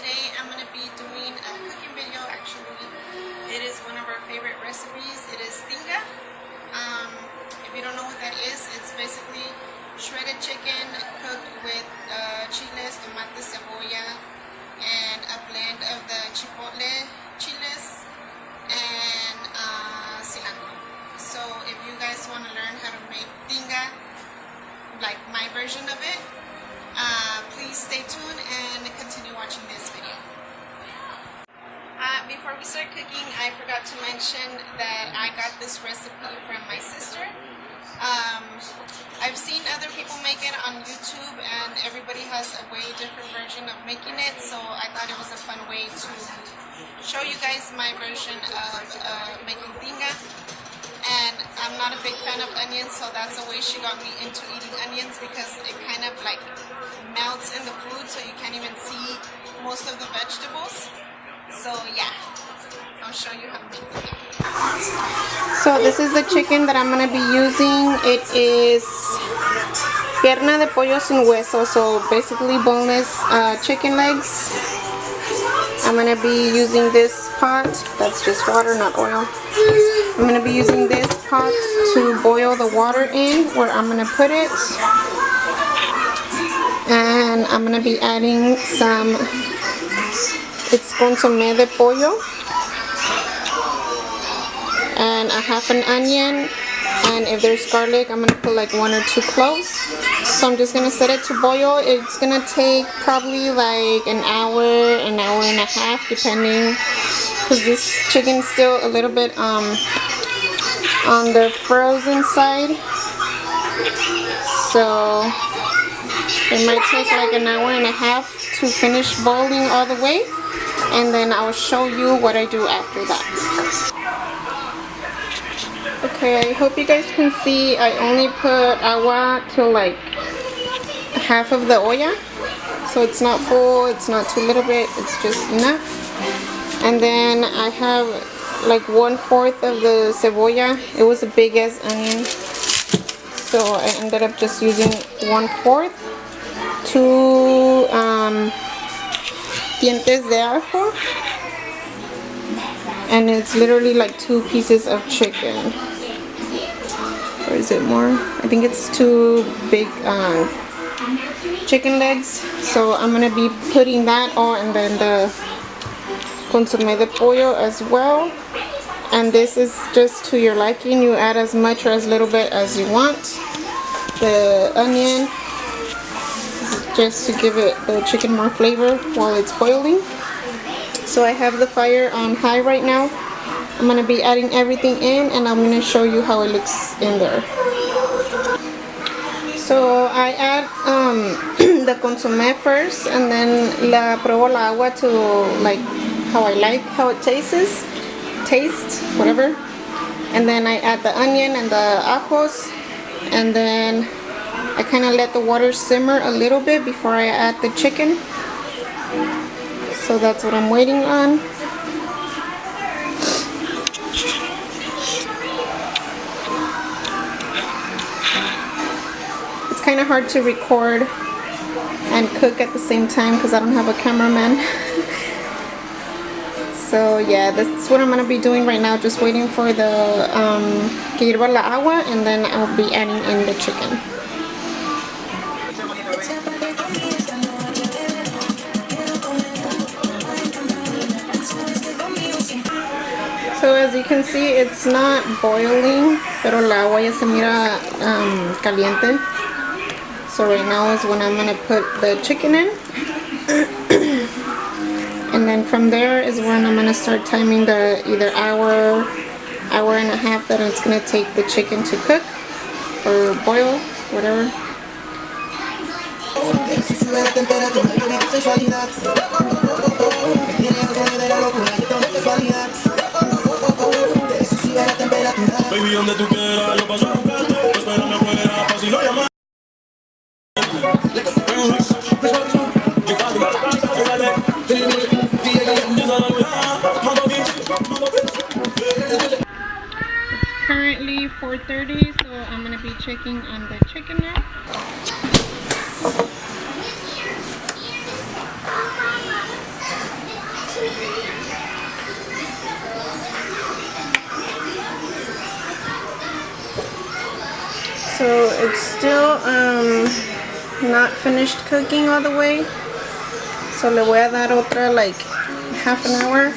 today I'm going to be doing a cooking video. Actually, it is one of our favorite recipes. It is Tinga. If you don't know what that is, it's basically shredded chicken cooked with chiles, tomate, cebolla, and a blend of the chipotle chiles and cilantro. So if you guys want to learn how to make Tinga, like my version of it, please stay tuned and continue watching this video. Before we start cooking, I forgot to mention that I got this recipe from my sister. I've seen other people make it on YouTube and everybody has a way different version of making it, so I thought it was a fun way to show you guys my version of making Tinga. And I'm not a big fan of onions, so that's the way she got me into eating onions, because it kind of like melts in the food so you can't even see most of the vegetables. So yeah, I'll show you how to make it. So this is the chicken that I'm going to be using. It is pierna de pollo sin hueso, so basically boneless chicken legs. I'm going to be using this pot. That's just water, not oil. I'm going to be using this pot to boil the water in, where I'm going to put it. And I'm going to be adding some, it's consommé de pollo, and a half an onion, and if there's garlic, I'm going to put like 1 or 2 cloves. So I'm just going to set it to boil. It's going to take probably like an hour and a half, depending, because this chicken's still a little bit on the frozen side, so it might take like an hour and a half to finish boiling all the way, and then I'll show you what I do after that. Okay, I hope you guys can see I only put agua to like half of the olla, so it's not full, it's not too little bit, it's just enough. And then I have like 1/4 of the cebolla. It was a big ass onion, so I ended up just using 1/4. 2 dientes de ajo, and it's literally like 2 pieces of chicken. Or is it more? I think it's 2 big chicken legs. So I'm gonna be putting that all, and then the consommé de pollo as well. And this is just to your liking. You add as much or as little bit as you want. The onion, just to give it the chicken more flavor while it's boiling. So I have the fire on high right now. I'm going to be adding everything in, and I'm going to show you how it looks in there. So I add the consommé first, and then la pruebo la agua to like how I like how it tastes, whatever. And then I add the onion and the ajos, and then I kind of let the water simmer a little bit before I add the chicken. So that's what I'm waiting on. It's kind of hard to record and cook at the same time because I don't have a cameraman. So yeah, that's what I'm going to be doing right now, just waiting for the que hirva la agua, and then I'll be adding in the chicken. So as you can see, it's not boiling, pero la agua ya se mira caliente. So right now is when I'm going to put the chicken in. And then from there is when I'm going to start timing the either hour and a half that it's going to take the chicken to cook or boil, whatever. Baby, donde tú quieras, yo paso a buscarte. Espérame afuera, pa' si lo llamas. Currently 4:30, so I'm gonna be checking on the chicken now. not finished cooking all the way. So le voy a dar otra like half an hour.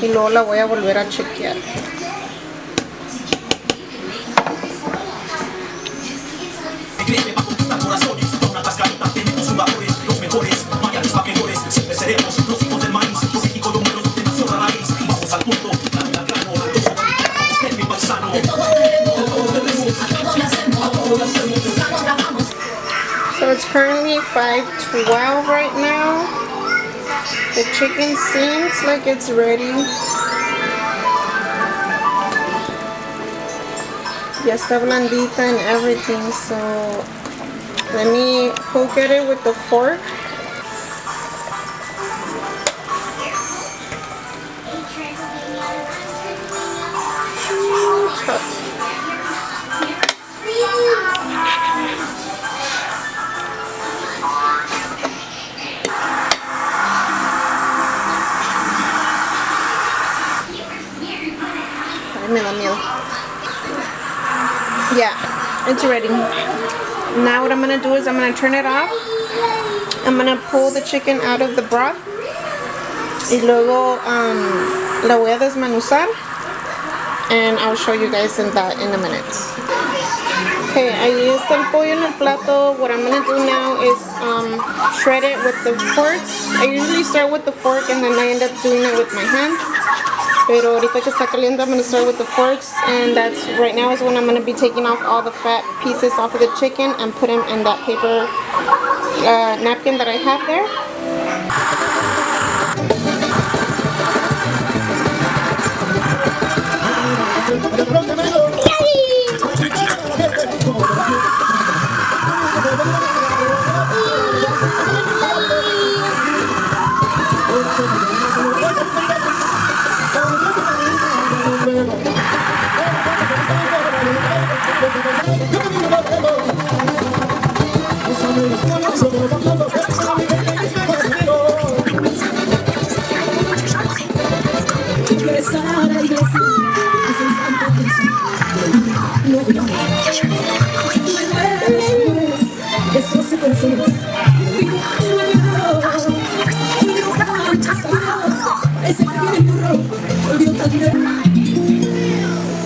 Y luego la voy a volver a chequear. So it's currently 5:12 right now. The chicken seems like it's ready. Ya está blandita and everything, so let me poke at it with the fork. Me da miedo. Yeah, it's ready. Now what I'm gonna do is I'm gonna turn it off. I'm gonna pull the chicken out of the broth. Y luego la voy a desmenuzar. And I'll show you guys in a minute. Okay, I used el pollo en el plato. What I'm gonna do now is shred it with the forks. I usually start with the fork and then I end up doing it with my hands. Pero ahorita que está caliente, I'm going to start with the forks, and that's right now is when I'm going to be taking off all the fat pieces off of the chicken and put them in that paper napkin that I have there.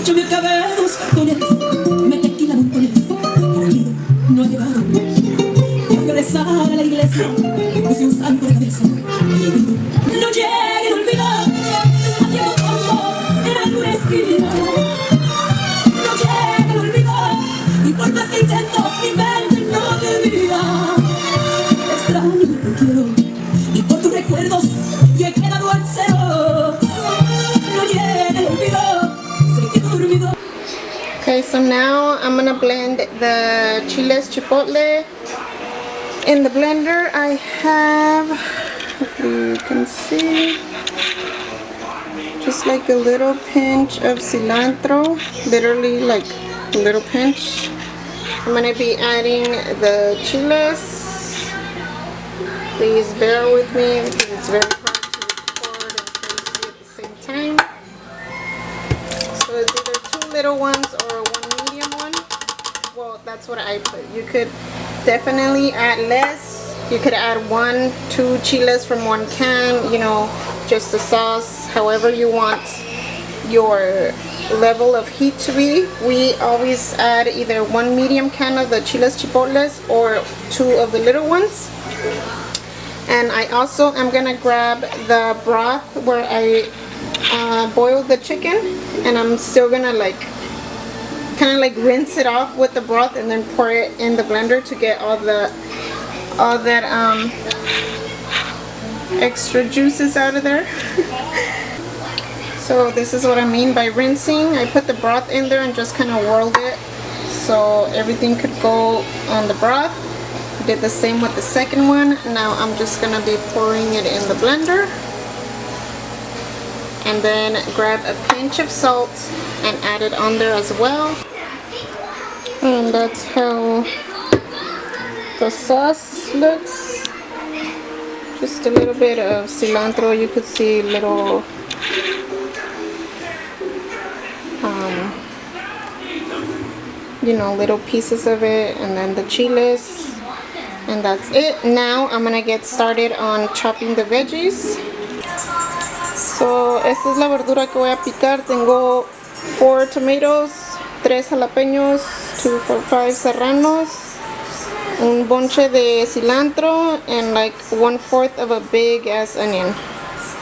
Yo me acabé dos con me tequila montones, no ha llegado. Voy a regresar a la iglesia, puse un santo de cabeza. No llegue el olvido, haciendo polvo en alguna esquina. No llegue el olvido, y por más que intento, mi mente no te olvida. Extraño, te quiero, y por tus recuerdos yo he quedado en cero. No llegue el olvido. Okay, so now I'm gonna blend the chiles chipotle in the blender. I have, if you can see, just like a little pinch of cilantro, literally like a little pinch. I'm gonna be adding the chiles. Please bear with me because it's very hard to record and show you at the same time. So it's either 2 little ones or 1 medium one. Well, that's what I put. You could definitely add less. You could add 1, 2 chiles from 1 can, you know, just the sauce, however you want your level of heat to be. We always add either 1 medium can of the chiles chipotles or 2 of the little ones. And I also am gonna grab the broth where I boiled the chicken, and I'm still gonna like kind of like rinse it off with the broth and then pour it in the blender to get all that extra juices out of there. So this is what I mean by rinsing. I put the broth in there and just kind of whirled it so everything could go on the broth. Did the same with the second one. Now I'm just gonna be pouring it in the blender. And then grab a pinch of salt and add it on there as well. And that's how the sauce looks. Just a little bit of cilantro. You could see little you know, little pieces of it, and then the chiles, and that's it. Now I'm gonna get started on chopping the veggies. So esta es la verdura que voy a picar. Tengo 4 tomatoes, 3 jalapeños, 2, 4, 5 serranos, un bonche de cilantro, and like 1/4 of a big ass onion.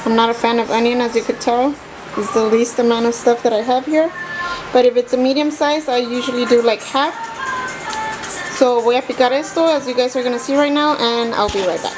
I'm not a fan of onion, as you could tell. It's the least amount of stuff that I have here. But if it's a medium size, I usually do like half. So voy a picar esto, as you guys are gonna see right now, and I'll be right back.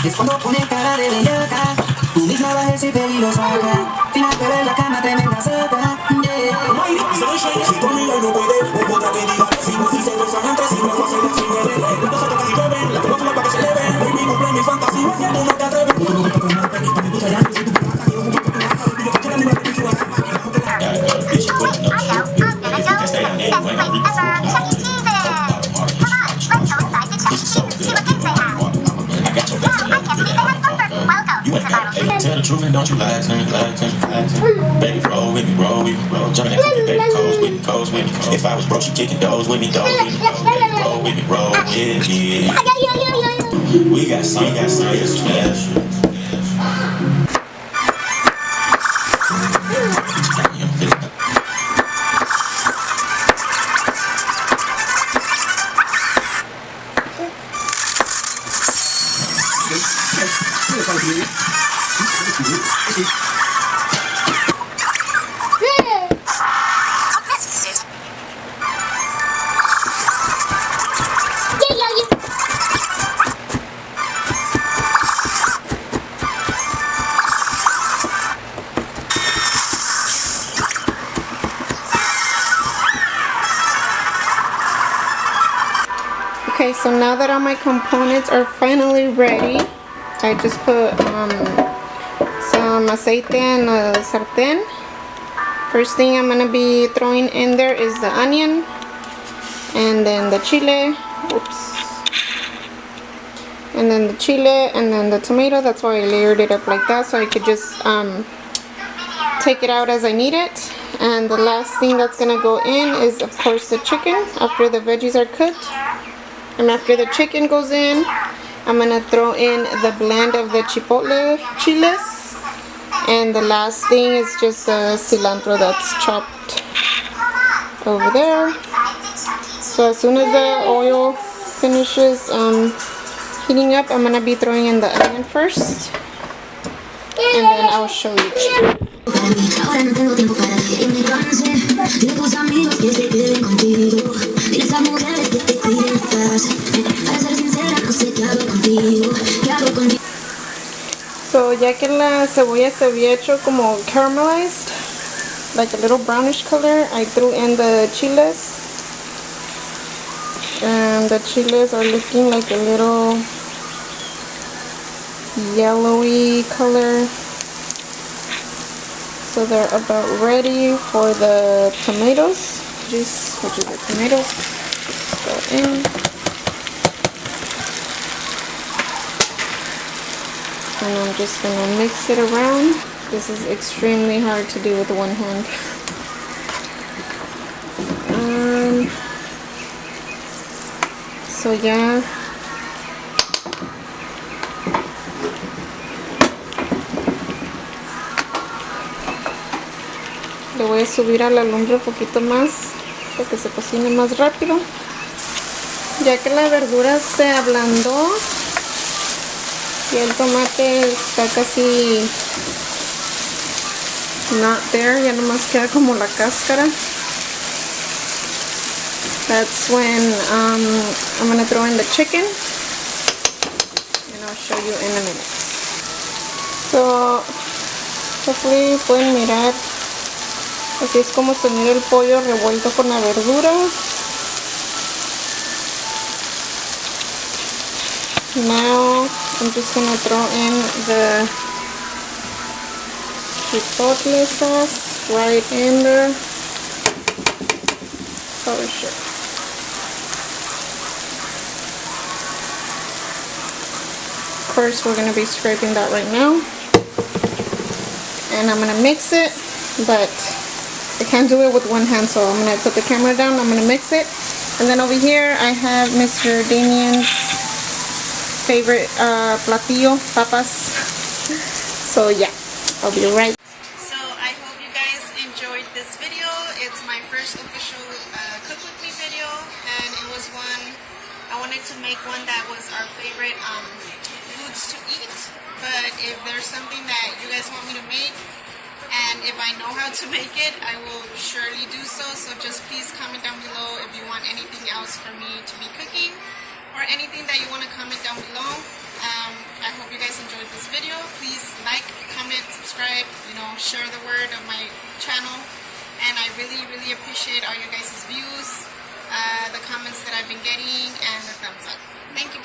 Es cuando pone cara de bellaca, tú misma bajes y te lo saca. Final pero en la cama tremenda saca. Si tu amiga no puede, o otra que diga que sí, si se besan entre sí, no va a ser así, bebé. No se tocan y beben, la próxima para que se eleven. Baby, cumple mi fantasía, haciendo no te atreves. Tell the truth and don't you lie to me, lie to me, lie to me. Baby, roll with me, roll with me, roll. Jumping that cookie, baby, coast with me, coast with me. If I was broke, she kicking doors with me, doors with me. Baby, roll with me, roll with me. We got something special. Okay, so now that all my components are finally ready, I just put some aceite in a sartén. First thing I'm gonna be throwing in there is the onion, and then the chile, and then the chile, and then the tomato. That's why I layered it up like that, so I could just take it out as I need it. And the last thing that's gonna go in is, of course, the chicken after the veggies are cooked. And after the chicken goes in, I'm gonna throw in the blend of the chipotle chiles. And the last thing is just the cilantro that's chopped over there. So as soon as the oil finishes heating up, I'm gonna be throwing in the onion first, and then I'll show you guys. Ahora no tengo tiempo para que me canse. Dile a tus amigos que se queden contigo. Dile a esas mujeres que te cuiden más. Para ser sincera, no sé qué hago contigo. ¿Qué hago contigo? So ya que la cebolla se había hecho como caramelized, like a little brownish color, I threw in the chiles. And the chiles are looking like a little yellowy color. So they're about ready for the tomatoes. Just which is the tomatoes. Go in. And I'm just gonna mix it around. This is extremely hard to do with one hand. So yeah. Le voy a subir a la lumbre un poquito más para que se cocine más rápido. Ya que la verdura se ablandó y el tomate está casi not there, ya nomás queda como la cáscara. That's when I'm gonna throw in the chicken, and I'll show you in a minute. So, hopefully pueden mirar, así es como se mira el pollo revuelto con la verdura. Now I'm just gonna throw in the chipotle sauce right in there. Oh shit. Of course, we're gonna be scraping that right now, and I'm gonna mix it, but I can't do it with one hand, so I'm gonna put the camera down. I'm gonna mix it, and then over here I have Mr. Damien's favorite platillo, papas. So yeah, I'll be right. So I hope you guys enjoyed this video. It's my first official cook with me video, and it was one, I wanted to make one that was our favorite foods to eat. But if there's something that you guys want me to make, and if I know how to make it, I will surely do so. So just please comment down below if you want anything else for me to be cooking, or anything that you want to comment down below. I hope you guys enjoyed this video. Please like, comment, subscribe, share the word of my channel. And I really, really appreciate all your guys' views, the comments that I've been getting, and the thumbs up. Thank you.